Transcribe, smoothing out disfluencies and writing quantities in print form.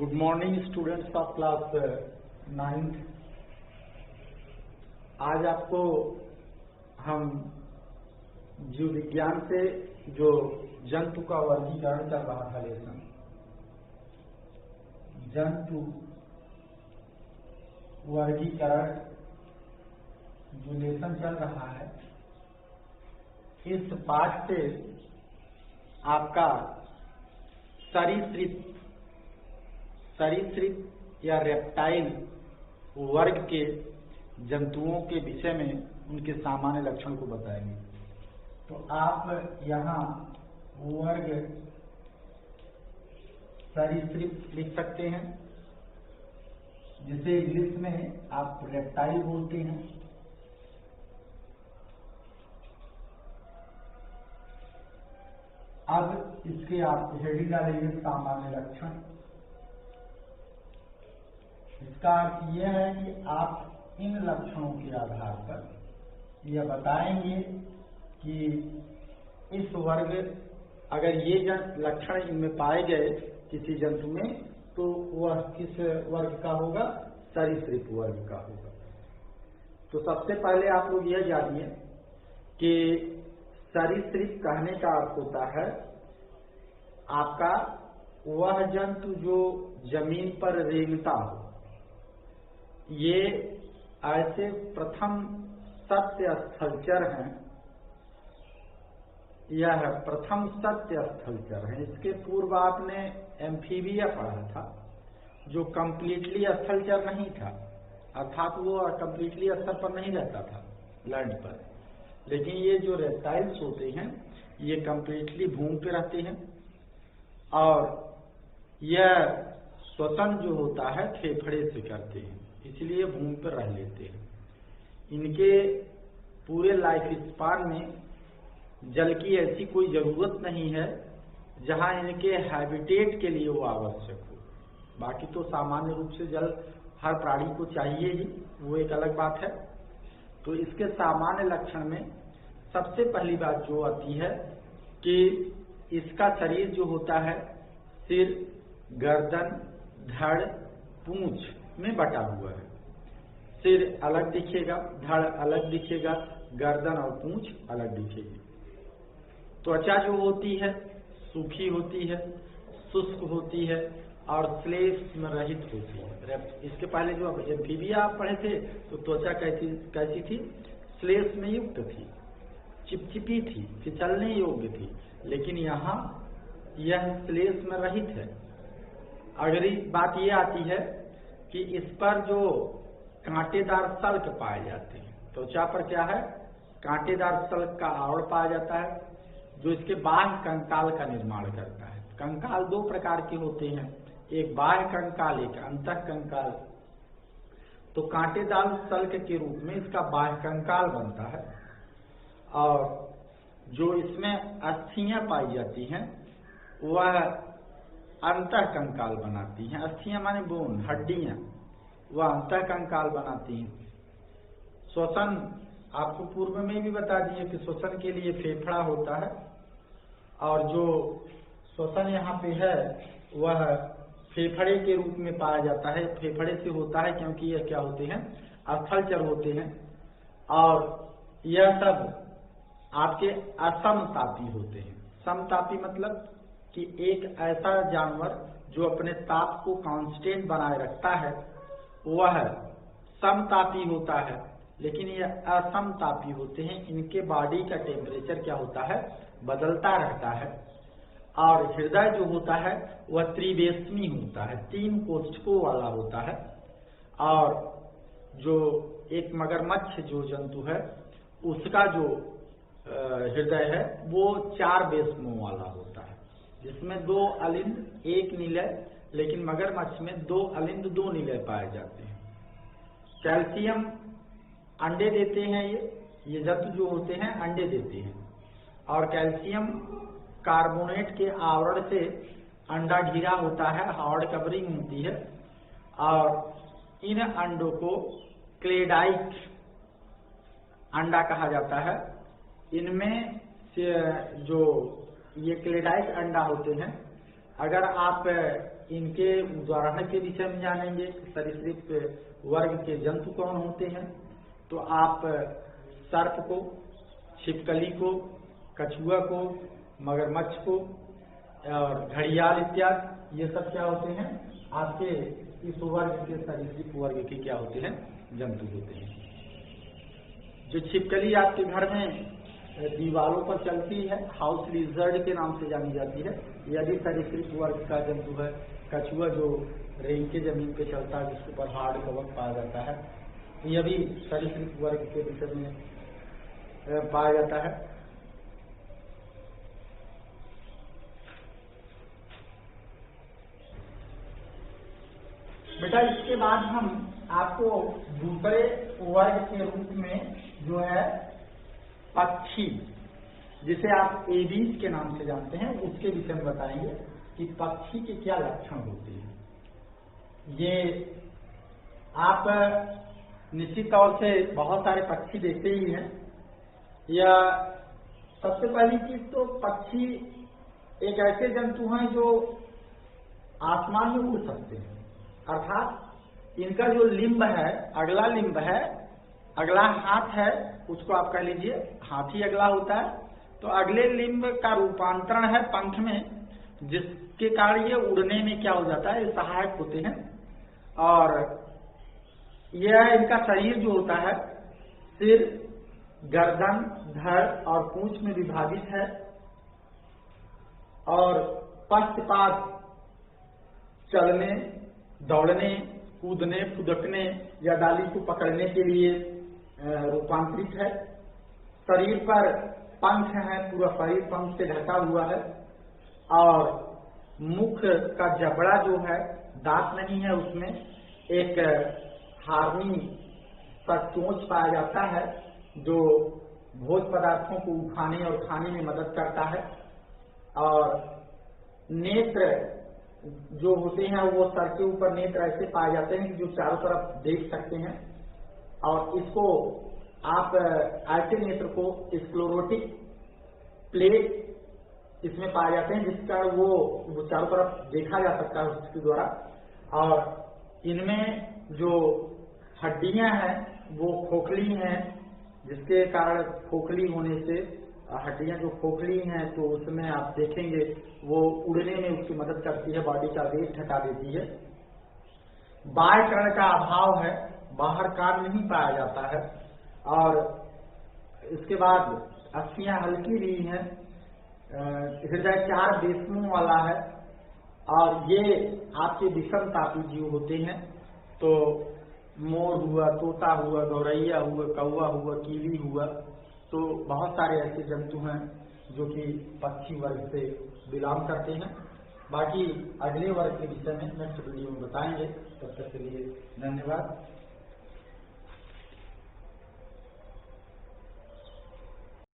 Good morning students of class 9th। आज आपको हम जीव विज्ञान से जो जंतु का वर्गीकरण चल रहा था लेसन, जंतु वर्गीकरण जो लेसन चल रहा है, इस पाठ से आपका सरीसृप या रेप्टाइल वर्ग के जंतुओं के विषय में उनके सामान्य लक्षण को बताएंगे। तो आप यहाँ वर्ग सरीसृप लिख सकते हैं, जिसे इंग्लिश में आप रेप्टाइल बोलते हैं। अब इसके आप हेडिंग डालेंगे सामान्य लक्षण। इसका अर्थ यह है कि आप इन लक्षणों के आधार पर यह बताएंगे कि इस वर्ग, अगर ये लक्षण इनमें पाए गए किसी जंतु में, तो वह किस वर्ग का होगा? सरीसृप वर्ग का होगा। तो सबसे पहले आप लोग यह जानिए कि सरीसृप कहने का अर्थ होता है आपका वह जंतु जो जमीन पर रेंगता हो। ये ऐसे प्रथम सत्य स्थलचर हैं, यह प्रथम सत्य स्थलचर है। इसके पूर्व आपने एम्फीबिया पढ़ा था, जो कंप्लीटली स्थलचर नहीं था, अर्थात वो कंप्लीटली स्तर पर नहीं रहता था लैंड पर। लेकिन ये जो रेप्टाइल्स होते हैं ये कंप्लीटली भूमि पे रहते हैं, और यह श्वसन जो होता है फेफड़े से करते हैं, इसलिए भूमि पर रह लेते हैं। इनके पूरे लाइफ स्पान में जल की ऐसी कोई जरूरत नहीं है जहां इनके हैबिटेट के लिए वो आवश्यक हो। बाकी तो सामान्य रूप से जल हर प्राणी को चाहिए ही, वो एक अलग बात है। तो इसके सामान्य लक्षण में सबसे पहली बात जो आती है कि इसका शरीर जो होता है सिर, गर्दन, धड़, पूंछ में बटा हुआ है। सिर अलग दिखेगा, धड़ अलग दिखेगा, गर्दन और पूंछ अलग दिखेगी। त्वचा जो होती है सूखी होती है, शुष्क होती है और श्लेष्म रहित होती है। इसके पहले जो एम्फीबिया आप पढ़े थे तो त्वचा कैसी थी? श्लेष्म युक्त थी, चिपचिपी थी, फिसलने योग्य थी। लेकिन यहाँ यह श्लेष्म रहित है। अगली बात यह आती है कि इस पर जो कांटेदार सल्क पाए जाते हैं, त्वचा पर क्या है? कांटेदार सल्क का आवरण पाया जाता है, जो इसके बाह्य कंकाल का निर्माण करता है। कंकाल दो प्रकार के होते हैं, एक बाह्य कंकाल, एक अंतः कंकाल। तो कांटेदार सल्क के रूप में इसका बाह्य कंकाल बनता है, और जो इसमें अस्थियां पाई जाती हैं वह अंतः कंकाल बनाती हैं। अस्थियां माने बोन, हड्डियां, वह अंतः कंकाल बनाती हैं। श्वसन आपको पूर्व में भी बता दिए कि श्वसन के लिए फेफड़ा होता है, और जो श्वसन यहाँ पे है वह फेफड़े के रूप में पाया जाता है। फेफड़े से होता है क्योंकि यह क्या होते हैं? स्थलचर होते हैं, और यह सब आपके असमतापी होते हैं। समतापी मतलब कि एक ऐसा जानवर जो अपने ताप को कांस्टेंट बनाए रखता है वह समतापी होता है, लेकिन यह असमतापी होते हैं। इनके बॉडी का टेम्परेचर क्या होता है? बदलता रहता है। और हृदय जो होता है वह त्रिवेष्मी होता है, 3 कोष्ठकों वाला होता है। और जो एक मगरमच्छ जो जंतु है उसका जो हृदय है वो 4 वेष्मों वाला होता है, जिसमें 2 अलिंद 1 निलय, लेकिन मगरमच्छ में 2 अलिंद 2 निलय पाए जाते हैं। कैल्शियम अंडे देते हैं, ये जंतु जो होते हैं अंडे देते हैं, और कैल्शियम कार्बोनेट के आवरण से अंडा घिरा होता है, हार्ड कवरिंग होती है। और इन अंडों को क्लेडाइट अंडा कहा जाता है। इनमें से जो ये क्लेडाइट अंडा होते हैं, अगर आप इनके उदाहरण के विषय में जानेंगे, सरीसृप वर्ग के जंतु कौन होते हैं। तो आप सर्प को, छिपकली को, कछुआ को, मगरमच्छ को और घड़ियाल इत्यादि, ये सब क्या होते हैं आपके इस वर्ग के सरीसृप वर्ग के क्या होते हैं, जंतु होते हैं। जो छिपकली आपके घर में दीवारों पर चलती है, हाउस लिजर्ड के नाम से जानी जाती है, यदि सरीसृप वर्ग का जंतु है। कछुआ जो रेंगे जमीन पे चलता है, जिसके ऊपर हार्ड कवच पाया जाता है, यह भी सरीसृप वर्ग के विषय में पाया जाता है। बेटा इसके बाद हम आपको दूसरे वर्ग के रूप में जो है पक्षी, जिसे आप एबीज के नाम से जानते हैं, उसके विषय में बताएंगे कि पक्षी के क्या लक्षण होते हैं। ये आप निश्चित तौर से बहुत सारे पक्षी देखते ही हैं। या सबसे पहली चीज तो पक्षी एक ऐसे जंतु हैं जो आसमान में उड़ सकते हैं, अर्थात इनका जो लिम्ब है, अगला लिम्ब है, अगला हाथ है, उसको आप कह लीजिए हाथी अगला होता है। तो अगले लिम्ब का रूपांतरण है पंख में, जिसके कारण ये उड़ने में क्या हो जाता है, ये सहायक होते हैं। और यह इनका शरीर जो होता है सिर, गर्दन, धड़ और पूंछ में विभाजित है। और पश्चात चलने, दौड़ने, कूदने, फुदकने या डाली को पकड़ने के लिए रूपांतरित है। शरीर पर पंख है, पूरा शरीर पंख से ढका हुआ है। और मुख का जबड़ा जो है, दांत नहीं है उसमें, एक हार्नी का चोंच पाया जाता है जो भोज्य पदार्थों को उठाने और खाने में मदद करता है। और नेत्र जो होते हैं वो सर के ऊपर नेत्र ऐसे पाए जाते हैं कि जो चारों तरफ देख सकते हैं। और इसको आप ऐसे नेत्र को स्क्लेरोटिक प्लेट इसमें पाए जाते हैं, जिसका वो चारों तरफ देखा जा सकता है उसके द्वारा। और इनमें जो हड्डियां हैं वो खोखली हैं, जिसके कारण खोखली होने से हड्डियां जो खोखली हैं तो उसमें आप देखेंगे वो उड़ने में उसकी मदद करती है, बॉडी का वेट हटा देती है। बाएं कर्ण का अभाव है, बाहर कान नहीं पाया जाता है। और इसके बाद अस्थियां हल्की भी हैं, हृदय 4 बेसनों वाला है। और ये आपके विषमतापी जीव होते हैं। तो मोर हुआ, तोता हुआ, गौरैया हुआ, कौवा हुआ, कीवी हुआ, तो बहुत सारे ऐसे जंतु हैं जो कि पक्षी वर्ग से बिलोंग करते हैं। बाकी अगले वर्ग के विषय में नेक्स्ट वीडियो में बताएंगे। तब तक के लिए धन्यवाद।